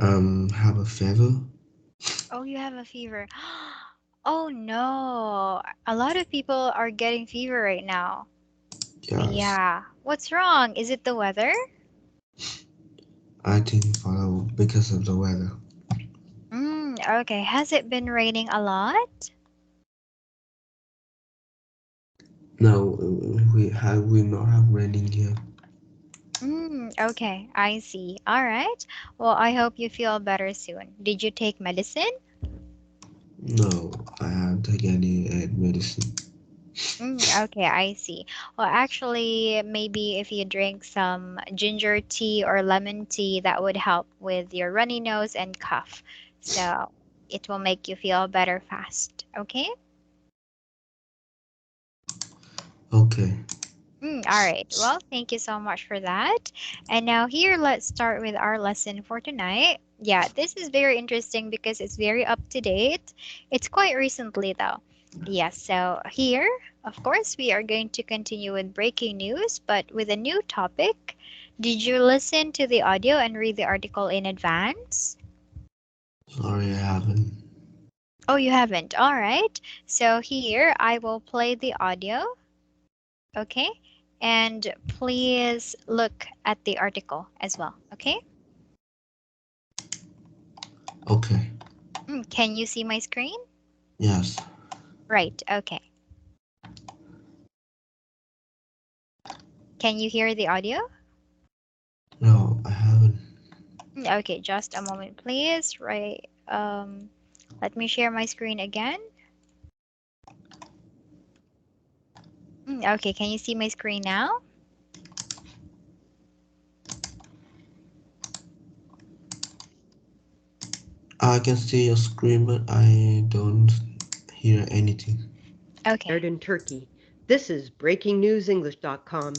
Have a fever? Oh, you have a fever. Oh no. A lot of people are getting fever right now. Yes. Yeah. What's wrong? Is it the weather? I think follow because of the weather. Okay. Has it been raining a lot? No, we not have raining here. Okay. I see. All right. Well, I hope you feel better soon. Did you take medicine? No, I haven't taken any medicine. Okay, I see. Well, actually, maybe if you drink some ginger tea or lemon tea, that would help with your runny nose and cough. So it will make you feel better fast. Okay? Okay. All right. Well, thank you so much for that. And now here, let's start with our lesson for tonight. Yeah, this is very interesting because it's very up to date. It's quite recently though. Yes, so here, of course, we are going to continue with breaking news, but with a new topic. Did you listen to the audio and read the article in advance? Sorry, I haven't. Oh, you haven't. All right. So here, I will play the audio. Okay? And please look at the article as well. Okay? Okay. Can you see my screen? Yes. Right. Okay. Can you hear the audio? No, I haven't. Okay, just a moment, please. Right. Let me share my screen again. Okay, can you see my screen now? I can see your screen, but I don't hear anything. Okay. Aired in Turkey. This is breakingnewsenglish.com.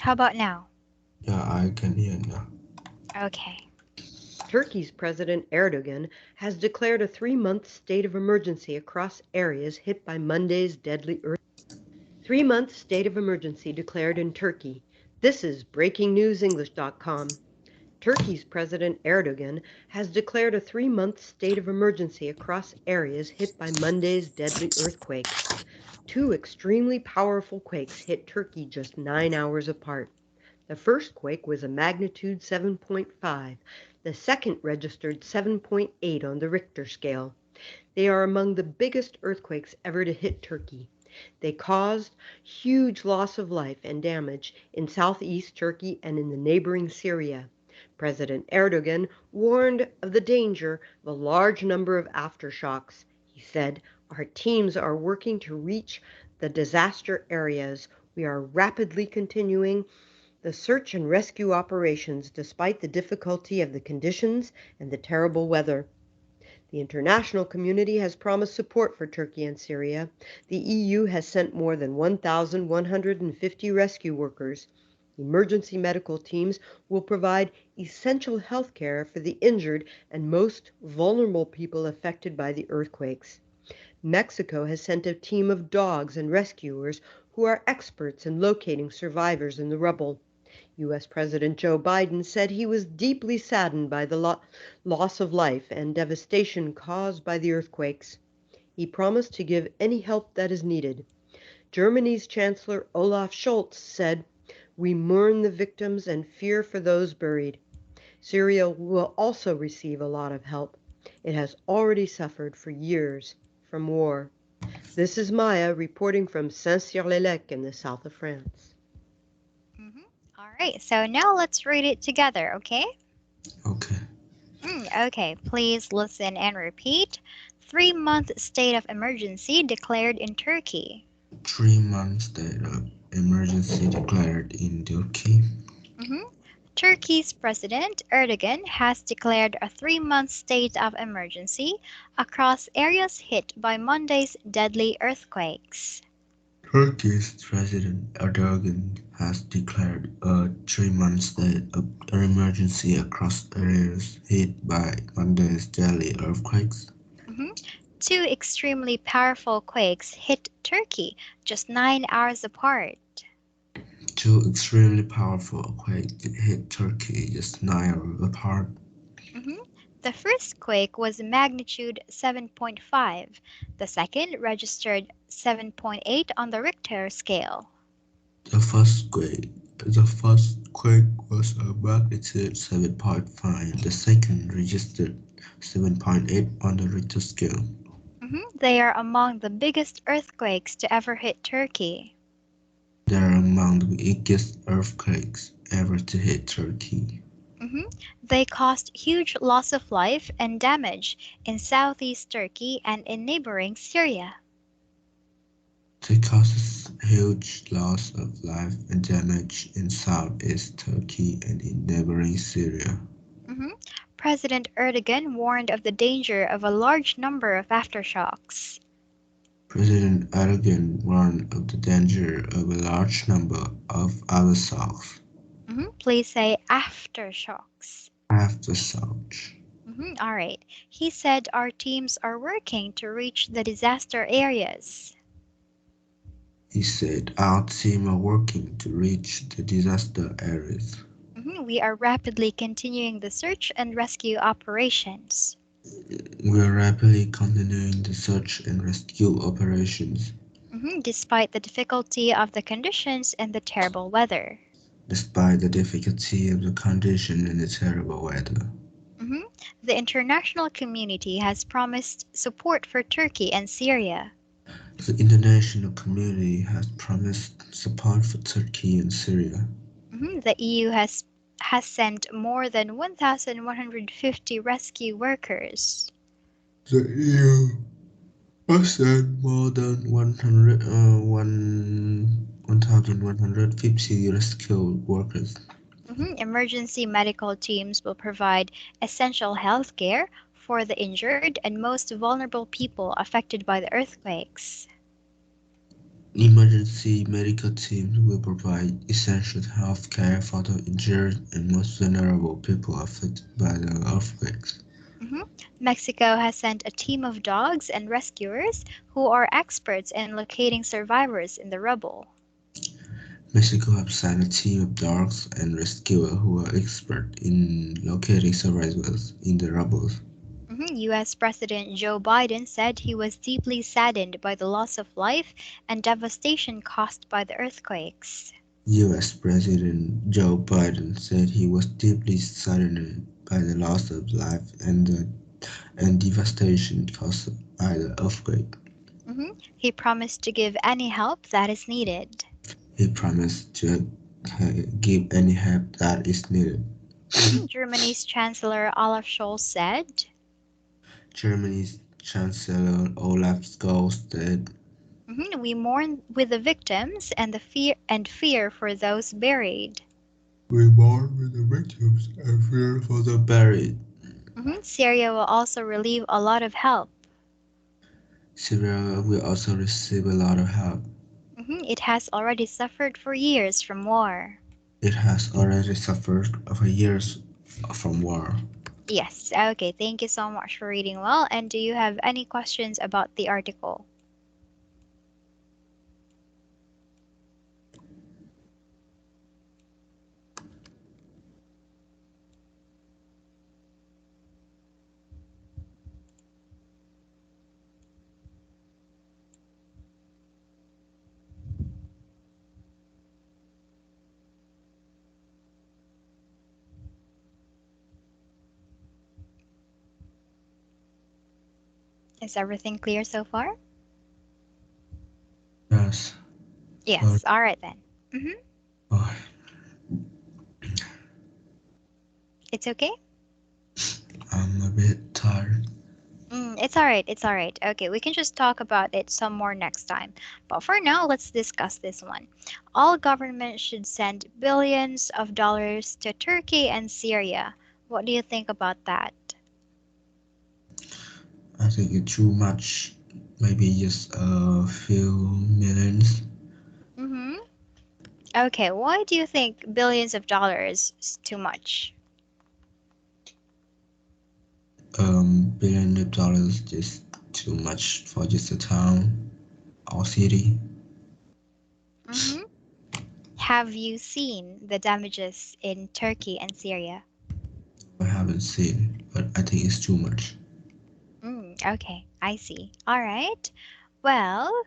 How about now? Yeah, I can hear now. Okay. Turkey's President Erdogan has declared a 3-month state of emergency across areas hit by Monday's deadly earthquake. 3-month state of emergency declared in Turkey. This is breakingnewsenglish.com. Turkey's President Erdogan has declared a 3-month state of emergency across areas hit by Monday's deadly earthquakes. Two extremely powerful quakes hit Turkey just 9 hours apart. The first quake was a magnitude 7.5. The second registered 7.8 on the Richter scale. They are among the biggest earthquakes ever to hit Turkey. They caused huge loss of life and damage in southeast Turkey and in the neighboring Syria. President Erdogan warned of the danger of a large number of aftershocks. He said, "Our teams are working to reach the disaster areas. We are rapidly continuing the search and rescue operations despite the difficulty of the conditions and the terrible weather." The international community has promised support for Turkey and Syria. The EU has sent more than 1,150 rescue workers. Emergency medical teams will provide essential health care for the injured and most vulnerable people affected by the earthquakes. Mexico has sent a team of dogs and rescuers who are experts in locating survivors in the rubble. U.S. President Joe Biden said he was deeply saddened by the loss of life and devastation caused by the earthquakes. He promised to give any help that is needed. Germany's Chancellor Olaf Scholz said, "We mourn the victims and fear for those buried." Syria will also receive a lot of help. It has already suffered for years from war. This is Maya reporting from Saint-Cyr-l'Élec in the south of France. Mm-hmm. All right. So now let's read it together, okay? Okay. Okay, please listen and repeat. 3-month state of emergency declared in Turkey. 3 month state of emergency declared in Turkey. Mhm. Turkey's President Erdogan has declared a 3-month state of emergency across areas hit by Monday's deadly earthquakes. Turkey's President Erdogan has declared a 3 month state of emergency across areas hit by Monday's deadly earthquakes. Mhm. Two extremely powerful quakes hit Turkey just 9 hours apart. Two extremely powerful quakes hit Turkey just 9 hours apart. Mhm. The first quake was magnitude 7.5. The second registered 7.8 on the Richter scale. The first quake was a magnitude 7.5. The second registered 7.8 on the Richter scale. They are among the biggest earthquakes to ever hit Turkey. They are among the biggest earthquakes ever to hit Turkey. Mhm. They caused huge loss of life and damage in southeast Turkey and in neighboring Syria. They caused huge loss of life and damage in southeast Turkey and in neighboring Syria. Mhm. President Erdogan warned of the danger of a large number of aftershocks. President Erdogan warned of the danger of a large number of aftershocks. Please say aftershocks. Aftershocks. All right. He said our teams are working to reach the disaster areas. He said our team are working to reach the disaster areas. We are rapidly continuing the search and rescue operations. We are rapidly continuing the search and rescue operations Despite the difficulty of the conditions and the terrible weather. despite the difficulty of the condition and the terrible weather. Mhm. The international community has promised support for Turkey and Syria. The international community has promised support for Turkey and Syria. The EU has sent more than 1,150 rescue workers. The EU has sent more than 1,150 rescue workers. Emergency medical teams will provide essential health care for the injured and most vulnerable people affected by the earthquakes. Emergency medical teams will provide essential health care for the injured and most vulnerable people affected by the earthquakes. Mhm. Mexico has sent a team of dogs and rescuers who are experts in locating survivors in the rubble. Mexico has sent a team of dogs and rescuers who are expert in locating survivors in the rubble. US President Joe Biden said he was deeply saddened by the loss of life and devastation caused by the earthquakes. US President Joe Biden said he was deeply saddened by the loss of life and devastation caused by the earthquake. He promised to give any help that is needed. He promised to give any help that is needed. Germany's Chancellor Olaf Scholz said, Germany's Chancellor Olaf Scholz said, We mourn with the victims and fear for those buried. "We mourn with the victims and fear for the buried." Syria will also relieve a lot of help. Syria will also receive a lot of help. It has already suffered for years from war. It has already suffered for years from war. Yes, okay, thank you so much for reading well. And do you have any questions about the article? Is everything clear so far? Yes. Sorry. Yes, all right then. hmm Oh, It's okay? I'm a bit tired. It's all right. It's all right. Okay, we can just talk about it some more next time. But for now, let's discuss this one. All governments should send billions of dollars to Turkey and Syria. What do you think about that? I think it's too much. Maybe just a few millions. Mm-hmm. Okay, why do you think billions of dollars is too much? Billion of dollars just too much for just a town or city. Mm-hmm. Have you seen the damages in Turkey and Syria? I haven't seen. but I think it's too much. Okay, I see. All right. Well,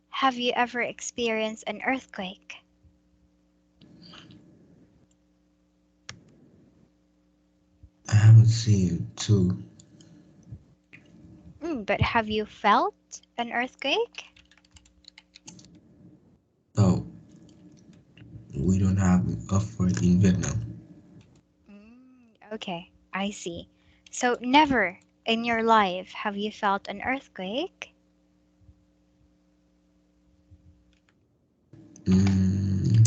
have you ever experienced an earthquake? I haven't seen too. But have you felt an earthquake? No, we don't have an earthquake in Vietnam. Okay, I see. So, never in your life have you felt an earthquake? Mm,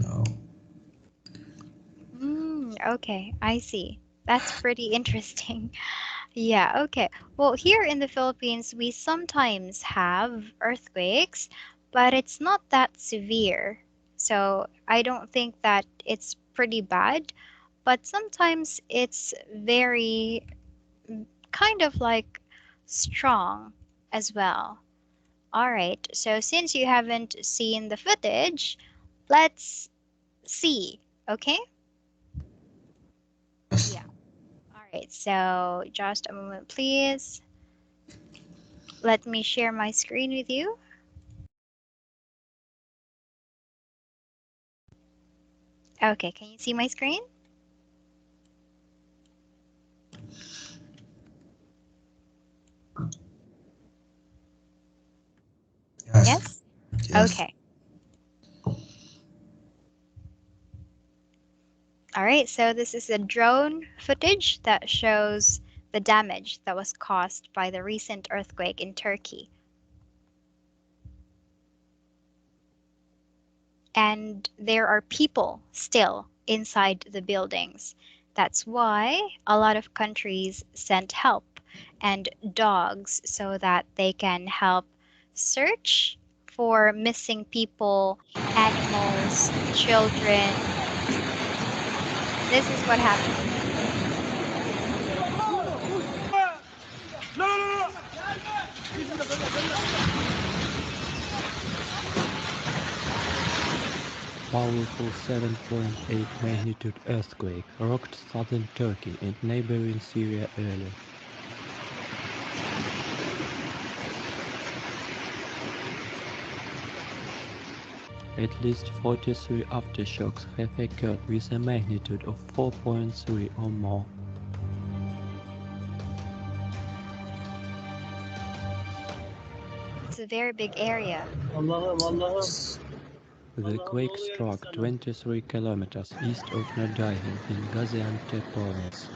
no. Okay, I see. That's pretty interesting. Yeah, okay. Well, here in the Philippines, we sometimes have earthquakes, but it's not that severe. So I don't think that it's pretty bad, but sometimes it's very kind of like strong as well. All right, so since you haven't seen the footage, let's see, okay? Yes. Yeah. All right, so just a moment, please. Let me share my screen with you. Okay, can you see my screen? Yes. Yes? Yes. Okay. All right, so this is a drone footage that shows the damage that was caused by the recent earthquake in Turkey. And there are people still inside the buildings. That's why a lot of countries sent help and dogs so that they can help search for missing people, animals, children. This is what happened. Powerful 7.8 magnitude earthquake rocked southern Turkey and neighboring Syria earlier. At least 43 aftershocks have occurred with a magnitude of 4.3 or more. It's a very big area. The quake struck 23 kilometers east of Nhat in Gaziantep province.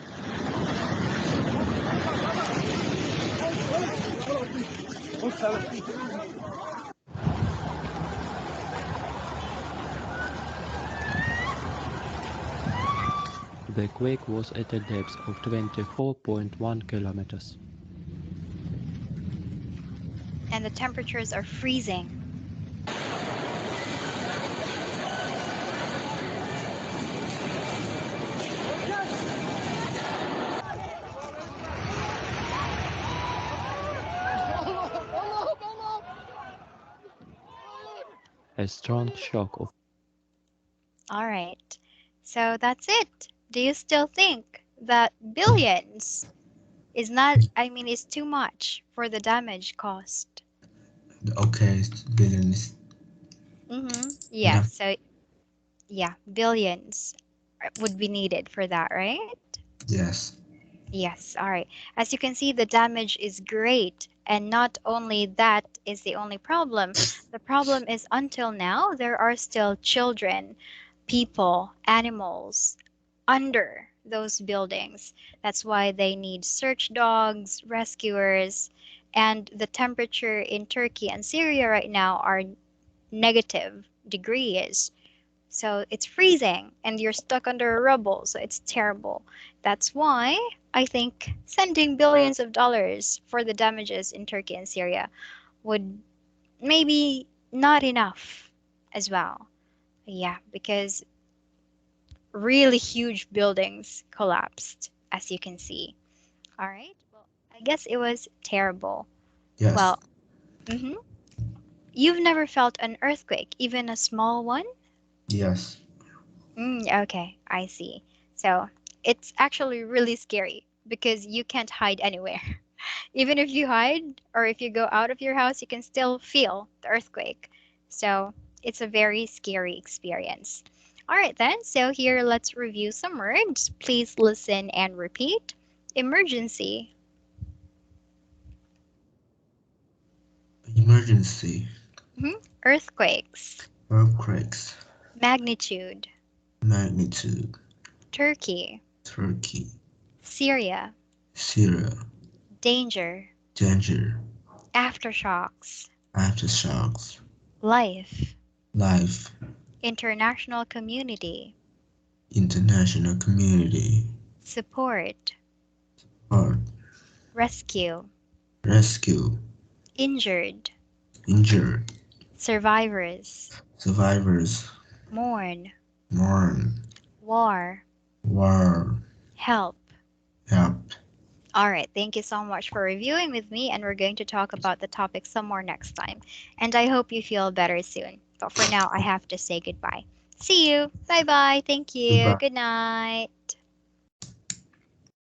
The quake was at a depth of 24.1 kilometers. And the temperatures are freezing. A strong shock of All right. So that's it. Do you still think that billions is not, I mean, is too much for the damage caused? Okay, billions. Yes. Yeah. So, yeah, billions would be needed for that, right? Yes. Yes, all right. As you can see, the damage is great. And not only that is the only problem, the problem is until now, there are still children, people, animals under those buildings. That's why they need search dogs, rescuers, and the temperature in Turkey and Syria right now are negative degrees. So it's freezing and you're stuck under a rubble, so it's terrible. That's why I think sending billions of dollars for the damages in Turkey and Syria would maybe not enough as well. Yeah, because really huge buildings collapsed, as you can see. All right. Well, I guess it was terrible. Yes. Well, hmm you've never felt an earthquake, even a small one? Yes. Okay, I see. So it's actually really scary because you can't hide anywhere. Even if you hide or if you go out of your house, you can still feel the earthquake. So it's a very scary experience. All right, then. So here, let's review some words. Please listen and repeat. Emergency, Emergency. mhm. Earthquakes, Earthquakes. magnitude, Magnitude. Turkey, Turkey. Syria, Syria. danger, Danger. aftershocks, Aftershocks. life, Life. international community, International community. support, Art. rescue, Rescue. injured, Injured. survivors, Survivors. mourn, Mourn. war, War. help. Help. All right, thank you so much for reviewing with me, and we're going to talk about the topic some more next time. And I hope you feel better soon. But for now, I have to say goodbye. See you. Bye bye. Thank you. Goodbye. Good night.